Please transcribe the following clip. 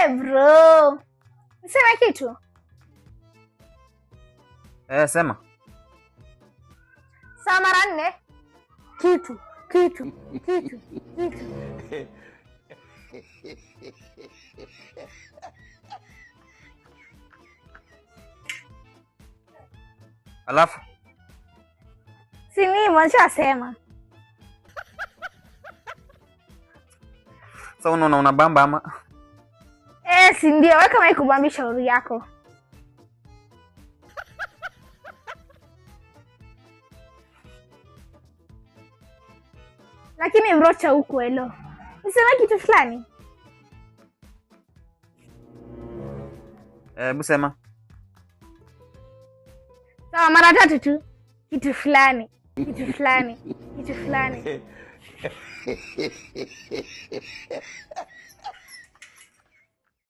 Bro, niseme kitu? Sema. Sawa mara 4. Kitu. Alafu Si mimi nishasema. sasa unaona bamba ama? Si ndio, wewe kama ikubambi shauri yako. Lakini mrocha huko elo. Niseme kitu fulani. Hebu sema. Sawa mara 3 tu. Kitu fulani.